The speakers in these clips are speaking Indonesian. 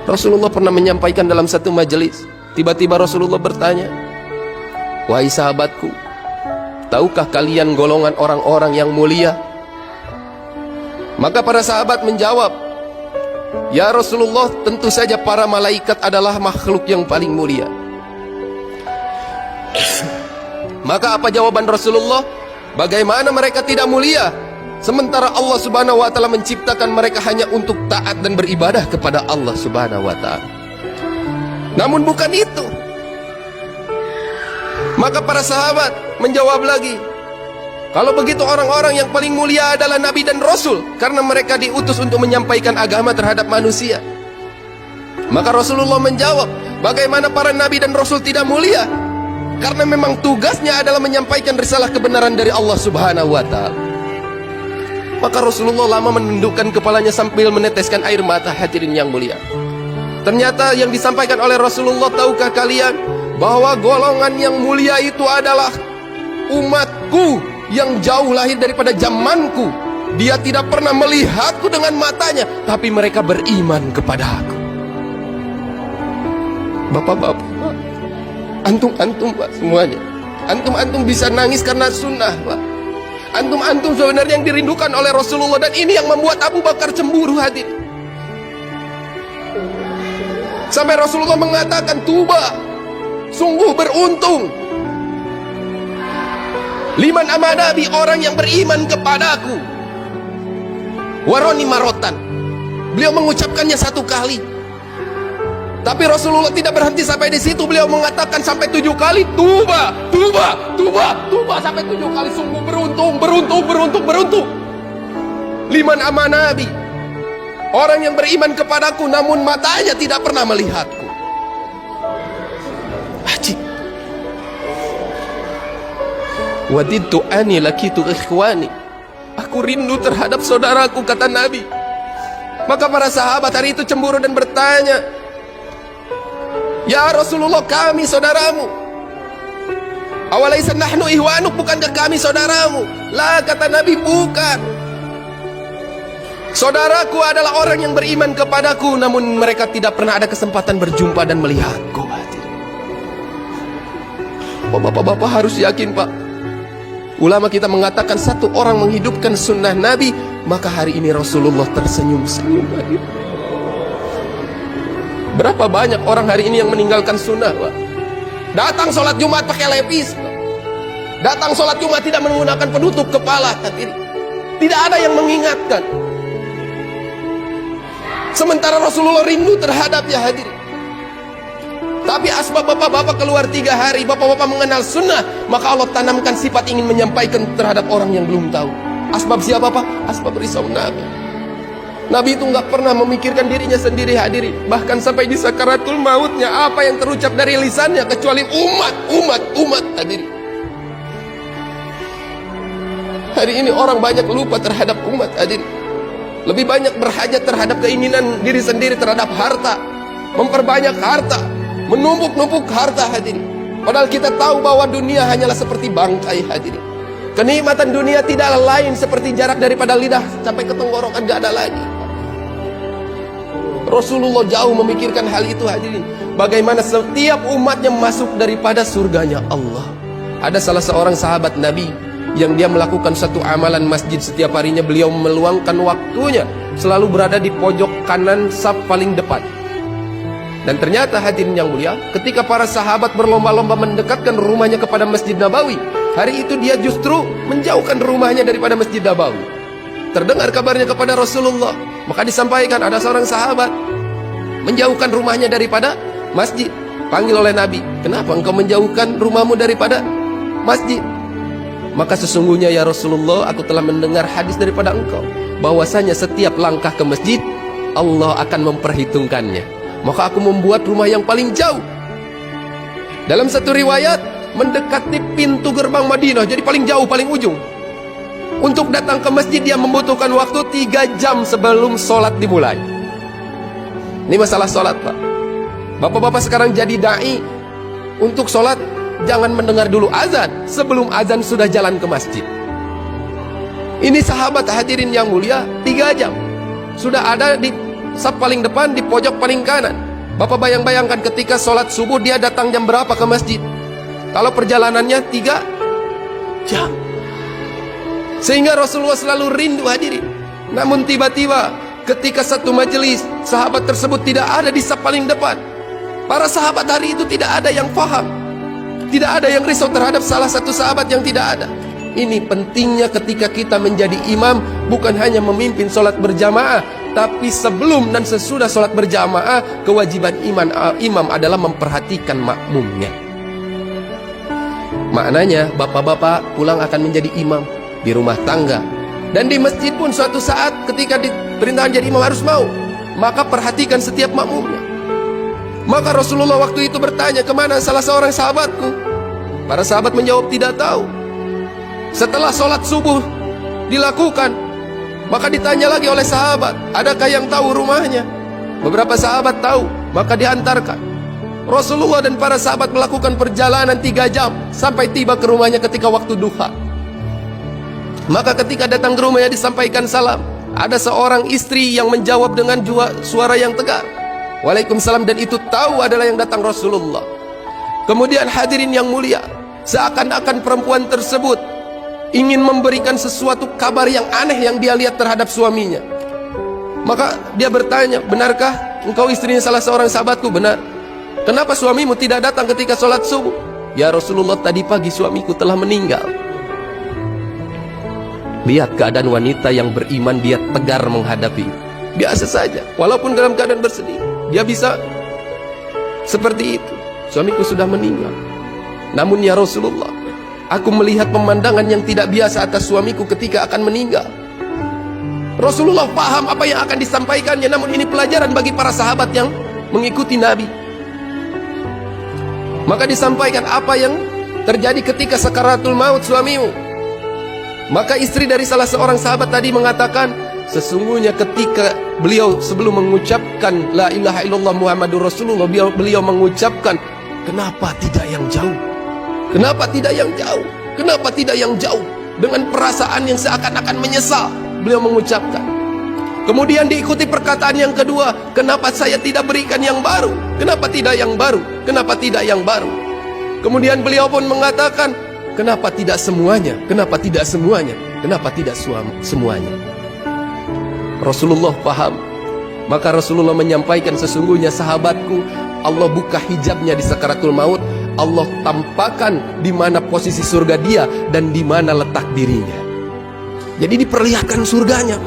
Rasulullah pernah menyampaikan dalam satu majelis, tiba-tiba Rasulullah bertanya, "Wahai sahabatku, tahukah kalian golongan orang-orang yang mulia?" Maka para sahabat menjawab, "Ya Rasulullah, tentu saja para malaikat adalah makhluk yang paling mulia." Maka apa jawaban Rasulullah? Bagaimana mereka tidak mulia, sementara Allah Subhanahu wa taala menciptakan mereka hanya untuk taat dan beribadah kepada Allah Subhanahu wa taala. Namun bukan itu. Maka para sahabat menjawab lagi, kalau begitu orang-orang yang paling mulia adalah Nabi dan Rasul, karena mereka diutus untuk menyampaikan agama terhadap manusia. Maka Rasulullah menjawab, bagaimana para Nabi dan Rasul tidak mulia? Karena memang tugasnya adalah menyampaikan risalah kebenaran dari Allah Subhanahu wa ta'ala. Maka Rasulullah lama menundukkan kepalanya sambil meneteskan air mata. Hadirin yang mulia, ternyata yang disampaikan oleh Rasulullah, tahukah kalian bahwa golongan yang mulia itu adalah umatku yang jauh lahir daripada zamanku. Dia tidak pernah melihatku dengan matanya, tapi mereka beriman kepada aku. Bapak-bapak, antum-antum Pak, semuanya, antum-antum bisa nangis karena sunnah Pak. Antum-antum sebenarnya yang dirindukan oleh Rasulullah, dan ini yang membuat Abu Bakar cemburu hadir. Sampai Rasulullah mengatakan, tuba, sungguh beruntung liman amanabi, orang yang beriman kepadaku. Waroni marotan, beliau mengucapkannya satu kali. Tapi Rasulullah tidak berhenti sampai di situ. Beliau mengatakan sampai 7 kali, tuba, tuba, tuba, tuba, sampai 7 kali. Sungguh beruntung, beruntung, beruntung, beruntung liman amanabi, orang yang beriman kepadaku namun matanya tidak pernah melihatku. Ajib. Wadidtu ani lakitu ikhwani, aku rindu terhadap saudaraku, kata Nabi. Maka para sahabat hari itu cemburu dan bertanya, ya Rasulullah, kami saudaramu. Awalaisa nahnu ihwanuk, bukankah kami saudaramu? La, kata Nabi, bukan. Saudaraku adalah orang yang beriman kepadaku, namun mereka tidak pernah ada kesempatan berjumpa dan melihatku. Bapak-bapak harus yakin Pak, ulama kita mengatakan satu orang menghidupkan sunnah Nabi, maka hari ini Rasulullah tersenyum-senyum hadir. Berapa banyak orang hari ini yang meninggalkan sunnah Pak? Datang sholat Jumat pakai lepis Pak. Datang sholat Jumat tidak menggunakan penutup kepala. Tidak ada yang mengingatkan. Sementara Rasulullah rindu terhadapnya hadir. Tapi asbab bapak-bapak keluar 3 hari, bapak-bapak mengenal sunnah, maka Allah tanamkan sifat ingin menyampaikan terhadap orang yang belum tahu. Asbab siapa Pak? Asbab risau Nabi. Nabi itu nggak pernah memikirkan dirinya sendiri hadirin. Bahkan sampai di sakaratul mautnya, apa yang terucap dari lisannya kecuali umat hadirin. Hari ini orang banyak lupa terhadap umat hadirin. Lebih banyak berhajat terhadap keinginan diri sendiri terhadap harta, memperbanyak harta, menumpuk-numpuk harta hadirin. Padahal kita tahu bahwa dunia hanyalah seperti bangkai hadirin. Kenikmatan dunia tidaklah lain seperti jarak daripada lidah sampai ke tenggorokan, gak ada lagi. Rasulullah jauh memikirkan hal itu hadirin. Bagaimana setiap umatnya masuk daripada surganya Allah. Ada salah seorang sahabat Nabi yang dia melakukan satu amalan masjid setiap harinya. Beliau meluangkan waktunya selalu berada di pojok kanan saf paling depan. Dan ternyata hadirin yang mulia, ketika para sahabat berlomba-lomba mendekatkan rumahnya kepada Masjid Nabawi, hari itu dia justru menjauhkan rumahnya daripada Masjid Nabawi. Terdengar kabarnya kepada Rasulullah, maka disampaikan ada seorang sahabat menjauhkan rumahnya daripada masjid. Panggil oleh Nabi, kenapa engkau menjauhkan rumahmu daripada masjid? Maka sesungguhnya ya Rasulullah, aku telah mendengar hadis daripada engkau bahwasanya setiap langkah ke masjid Allah akan memperhitungkannya. Maka aku membuat rumah yang paling jauh. Dalam satu riwayat, mendekati pintu gerbang Madinah, jadi paling jauh, paling ujung. Untuk datang ke masjid dia membutuhkan waktu 3 jam sebelum sholat dimulai. Ini masalah sholat Pak. Bapak-bapak sekarang jadi da'i, untuk sholat jangan mendengar dulu azan, sebelum azan sudah jalan ke masjid. Ini sahabat hadirin yang mulia, 3 jam sudah ada di saf paling depan di pojok paling kanan. Bapak bayangkan ketika sholat subuh dia datang jam berapa ke masjid? Kalau perjalanannya 3 jam. Sehingga Rasulullah selalu rindu hadirin. Namun tiba-tiba ketika satu majelis, sahabat tersebut tidak ada di saf paling depan. Para sahabat hari itu tidak ada yang paham, tidak ada yang risau terhadap salah satu sahabat yang tidak ada. Ini pentingnya ketika kita menjadi imam, bukan hanya memimpin sholat berjamaah, tapi sebelum dan sesudah sholat berjamaah, kewajiban imam adalah memperhatikan makmumnya. Maknanya bapak-bapak pulang akan menjadi imam di rumah tangga, dan di masjid pun suatu saat ketika diperintahkan jadi imam harus mau, maka perhatikan setiap makmumnya. Maka Rasulullah waktu itu bertanya, kemana salah seorang sahabatku? Para sahabat menjawab tidak tahu. Setelah sholat subuh dilakukan, maka ditanya lagi oleh sahabat, adakah yang tahu rumahnya? Beberapa sahabat tahu, maka diantarkan. Rasulullah dan para sahabat melakukan perjalanan 3 jam sampai tiba ke rumahnya ketika waktu duha. Maka ketika datang ke rumahnya disampaikan salam, ada seorang istri yang menjawab dengan suara yang tegar, Waalaikumsalam, dan itu tahu adalah yang datang Rasulullah. Kemudian hadirin yang mulia, seakan-akan perempuan tersebut ingin memberikan sesuatu kabar yang aneh yang dia lihat terhadap suaminya. Maka dia bertanya, benarkah engkau istrinya salah seorang sahabatku? Benar. Kenapa suamimu tidak datang ketika sholat subuh? Ya Rasulullah, tadi pagi suamiku telah meninggal. Lihat keadaan wanita yang beriman, dia tegar menghadapi. Biasa saja, walaupun dalam keadaan bersedih, dia bisa seperti itu. Suamiku sudah meninggal, namun ya Rasulullah, aku melihat pemandangan yang tidak biasa atas suamiku ketika akan meninggal. Rasulullah paham apa yang akan disampaikannya, namun ini pelajaran bagi para sahabat yang mengikuti Nabi. Maka disampaikan apa yang terjadi ketika sakaratul maut suamimu. Maka istri dari salah seorang sahabat tadi mengatakan, sesungguhnya ketika beliau sebelum mengucapkan la ilaha illallah Muhammadur Rasulullah, beliau mengucapkan, kenapa tidak yang jauh? Kenapa tidak yang jauh? Kenapa tidak yang jauh? Dengan perasaan yang seakan-akan menyesal, beliau mengucapkan. Kemudian diikuti perkataan yang kedua, kenapa saya tidak berikan yang baru? Kenapa tidak yang baru? Kenapa tidak yang baru? Kemudian beliau pun mengatakan, kenapa tidak semuanya? Kenapa tidak semuanya? Kenapa tidak semuanya? Rasulullah paham. Maka Rasulullah menyampaikan, sesungguhnya sahabatku, Allah buka hijabnya di sakaratul maut. Allah tampakkan di mana posisi surga dia dan di mana letak dirinya. Jadi diperlihatkan surganya.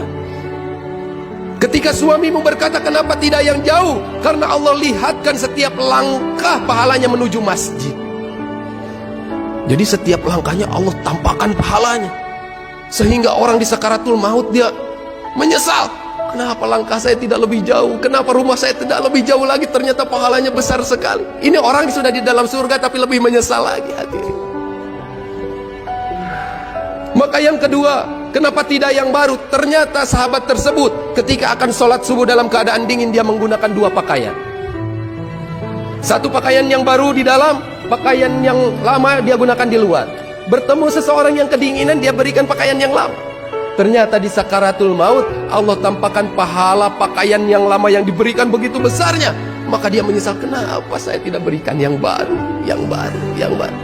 Ketika suamimu berkata kenapa tidak yang jauh, karena Allah lihatkan setiap langkah pahalanya menuju masjid. Jadi setiap langkahnya Allah tampakkan pahalanya, sehingga orang di sakaratul maut dia menyesal. Kenapa langkah saya tidak lebih jauh? Kenapa rumah saya tidak lebih jauh lagi? Ternyata pahalanya besar sekali. Ini orang sudah di dalam surga tapi lebih menyesal lagi, hadirin. Maka yang kedua, kenapa tidak yang baru? Ternyata sahabat tersebut ketika akan sholat subuh dalam keadaan dingin, dia menggunakan 2 pakaian. Satu pakaian yang baru di dalam, pakaian yang lama dia gunakan di luar. Bertemu seseorang yang kedinginan, dia berikan pakaian yang lama. Ternyata di sakaratul maut Allah tampakkan pahala pakaian yang lama yang diberikan begitu besarnya. Maka dia menyesal, kenapa saya tidak berikan yang baru, yang baru, yang baru.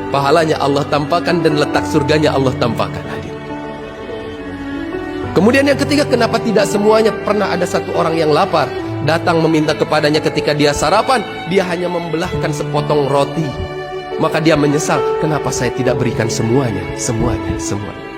Pahalanya Allah tampakkan dan letak surganya Allah tampakkan, hadir. Kemudian yang ketiga, kenapa tidak semuanya? Pernah ada satu orang yang lapar, datang meminta kepadanya ketika dia sarapan, dia hanya membelahkan sepotong roti. Maka dia menyesal, kenapa saya tidak berikan semuanya, semuanya, semuanya.